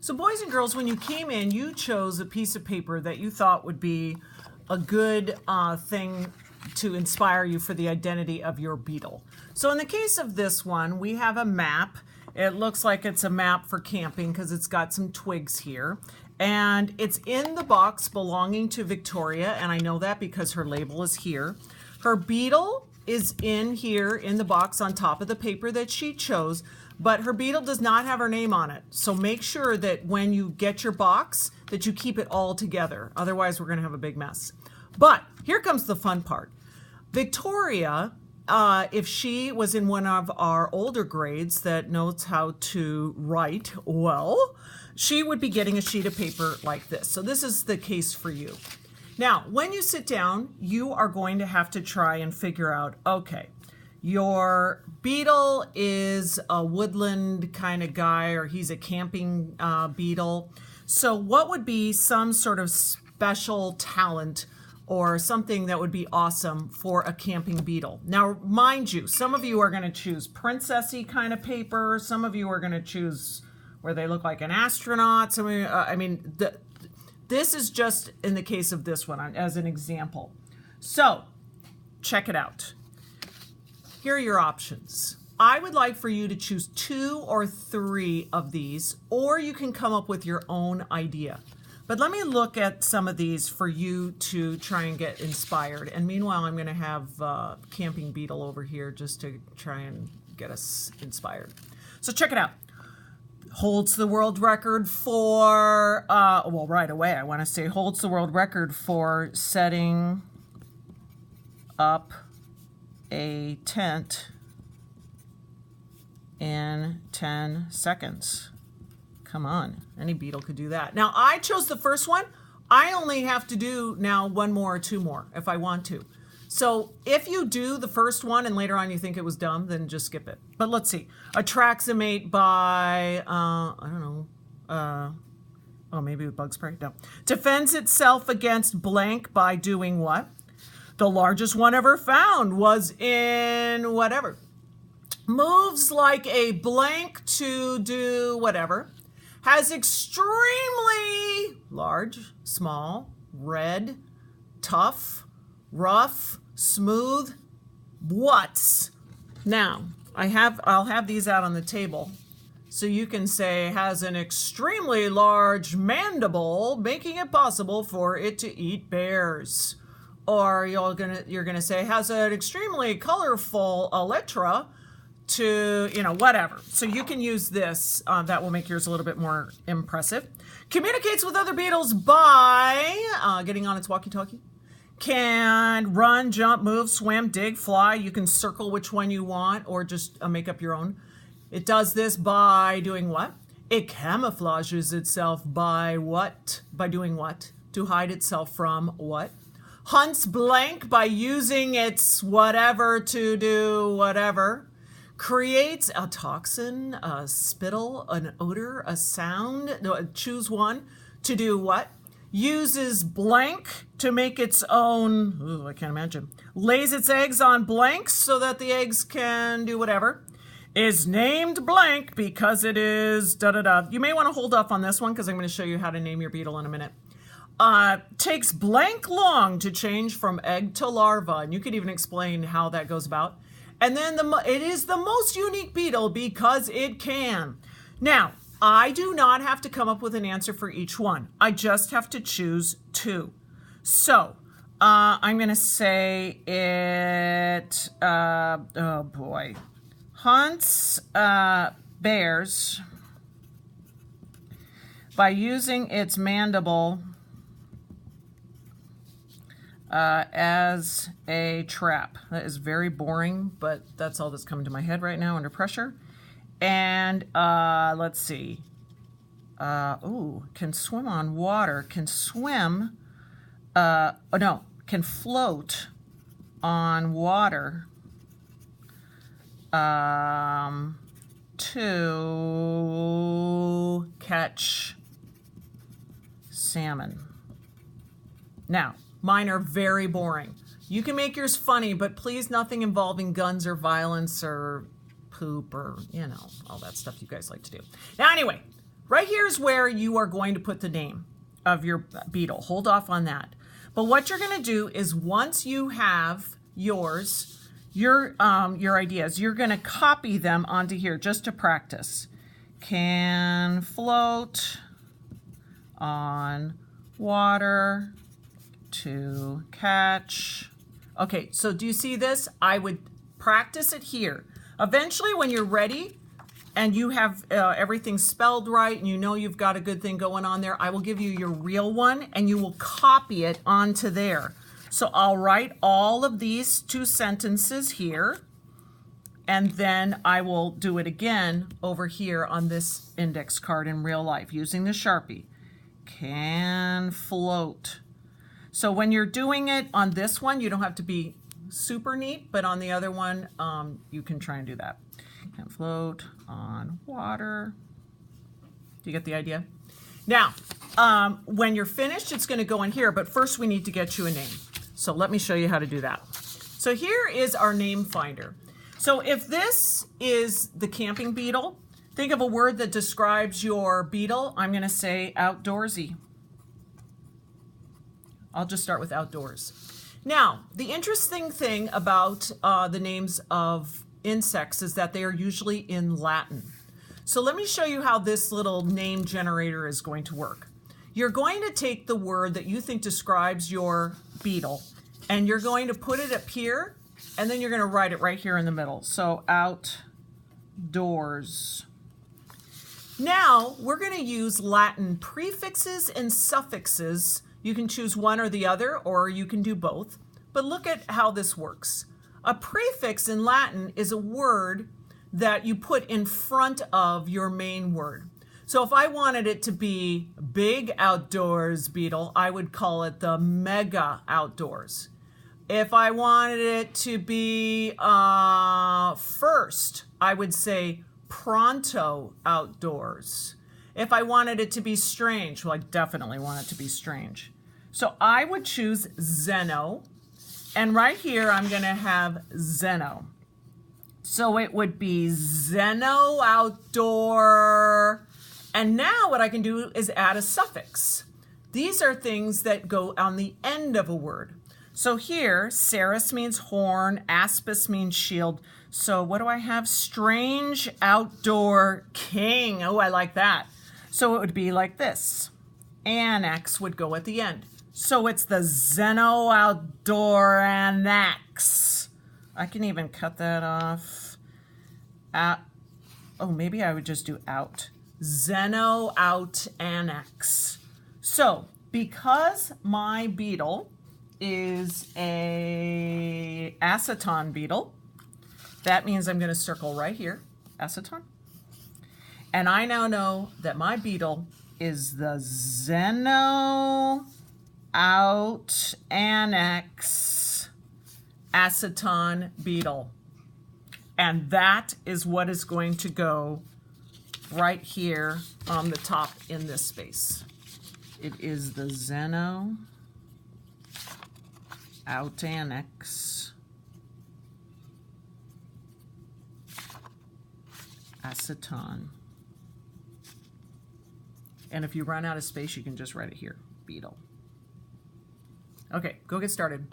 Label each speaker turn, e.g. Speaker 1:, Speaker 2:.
Speaker 1: So boys and girls, when you came in, you chose a piece of paper that you thought would be a good thing to inspire you for the identity of your beetle. So in the case of this one, we have a map. It looks like it's a map for camping because it's got some twigs here. And it's in the box belonging to Victoria, and I know that because her label is here. Her beetle is in here in the box on top of the paper that she chose, but her beetle does not have her name on it. So make sure that when you get your box that you keep it all together. Otherwise, we're going to have a big mess. But here comes the fun part. Victoria, if she was in one of our older grades that knows how to write well, she would be getting a sheet of paper like this. So this is the case for you. Now, when you sit down, you are going to have to try and figure out, okay, your beetle is a woodland kind of guy, or he's a camping beetle. So what would be some sort of special talent or something that would be awesome for a camping beetle? Now, mind you, some of you are going to choose princessy kind of paper. Some of you are going to choose where they look like an astronaut. Some of you, this is just in the case of this one as an example. So check it out. Here are your options. I would like for you to choose 2 or 3 of these, or you can come up with your own idea. But let me look at some of these for you to try and get inspired. And meanwhile, I'm going to have Camping Beetle over here just to try and get us inspired. So check it out. Holds the world record for, well, right away, I want to say holds the world record for setting up a tent in 10 seconds. Come on, any beetle could do that. Now, I chose the first one. I only have to do now 1 more or 2 more if I want to. So if you do the first one and later on you think it was dumb, then just skip it. But let's see. Attracts a mate by, I don't know, oh, maybe with bug spray? No. Defends itself against blank by doing what? The largest one ever found was in whatever. Moves like a blank to do whatever. Has extremely large, small, red, tough, rough, smooth, what's? Now, I'll have these out on the table. So you can say has an extremely large mandible, making it possible for it to eat bears. Or you're gonna say has an extremely colorful elytra to, whatever. So you can use this. That will make yours a little bit more impressive. Communicates with other beetles by getting on its walkie-talkie. Can run, jump, move, swim, dig, fly. You can circle which one you want or just make up your own. It does this by doing what? It camouflages itself by what? By doing what? To hide itself from what? Hunts blank by using its whatever to do whatever. Creates a toxin, a spittle, an odor, a sound. No, choose one to do what? Uses blank to make its own, ooh, I can't imagine. Lays its eggs on blanks so that the eggs can do whatever. Is named blank because it is da-da-da. You may want to hold off on this one because I'm going to show you how to name your beetle in a minute. Takes blank long to change from egg to larva. And you could even explain how that goes about. And then it is the most unique beetle because it can. Now, I do not have to come up with an answer for each one. I just have to choose 2. So I'm going to say it, oh boy, hunts bears by using its mandible as a trap. That is very boring, but that's all that's coming to my head right now under pressure. And let's see. Can swim on water. Can swim. Can float on water to catch salmon. Now, mine are very boring. You can make yours funny, but please nothing involving guns or violence or poop or, all that stuff you guys like to do. Now, anyway, Right here is where you are going to put the name of your beetle. Hold off on that. But what you're going to do is once you have yours, your ideas, you're going to copy them onto here just to practice. Can float on water to catch. Okay, so do you see this? I would practice it here. Eventually, when you're ready and you have everything spelled right and you know you've got a good thing going on there, I will give you your real one and you will copy it onto there. So I'll write all of these 2 sentences here, and then I will do it again over here on this index card in real life using the Sharpie. Can float. So when you're doing it on this one, you don't have to be super neat, but on the other one, you can try and do that. Can float on water. Do you get the idea? Now, when you're finished, it's going to go in here, but first we need to get you a name. So let me show you how to do that. So here is our name finder. So if this is the camping beetle, think of a word that describes your beetle. I'm going to say outdoorsy. I'll just start with outdoors. Now, the interesting thing about the names of insects is that they are usually in Latin. So let me show you how this little name generator is going to work. You're going to take the word that you think describes your beetle, and you're going to put it up here, and then you're going to write it right here in the middle. So outdoors. Now, we're going to use Latin prefixes and suffixes. You can choose one or the other, or you can do both. But look at how this works. A prefix in Latin is a word that you put in front of your main word. So if I wanted it to be big outdoors beetle, I would call it the mega outdoors. If I wanted it to be first, I would say pronto outdoors. If I wanted it to be strange, well, I definitely want it to be strange. So I would choose Zeno, and right here I'm going to have Zeno. So it would be Zeno outdoor. And now what I can do is add a suffix. These are things that go on the end of a word. So here, Ceres means horn, aspis means shield. So what do I have? Strange outdoor king. Oh, I like that. So it would be like this. Annex would go at the end. So it's the Zeno outdoor annex. I can even cut that off. Oh, maybe I would just do out. Zeno out annex. So because my beetle is a aceton beetle, that means I'm going to circle right here, aceton. And I now know that my beetle is the Zeno out annex aceton beetle. And that is what is going to go right here on the top in this space. It is the Zeno out annex aceton. And if you run out of space, you can just write it here, beetle. Okay, go get started.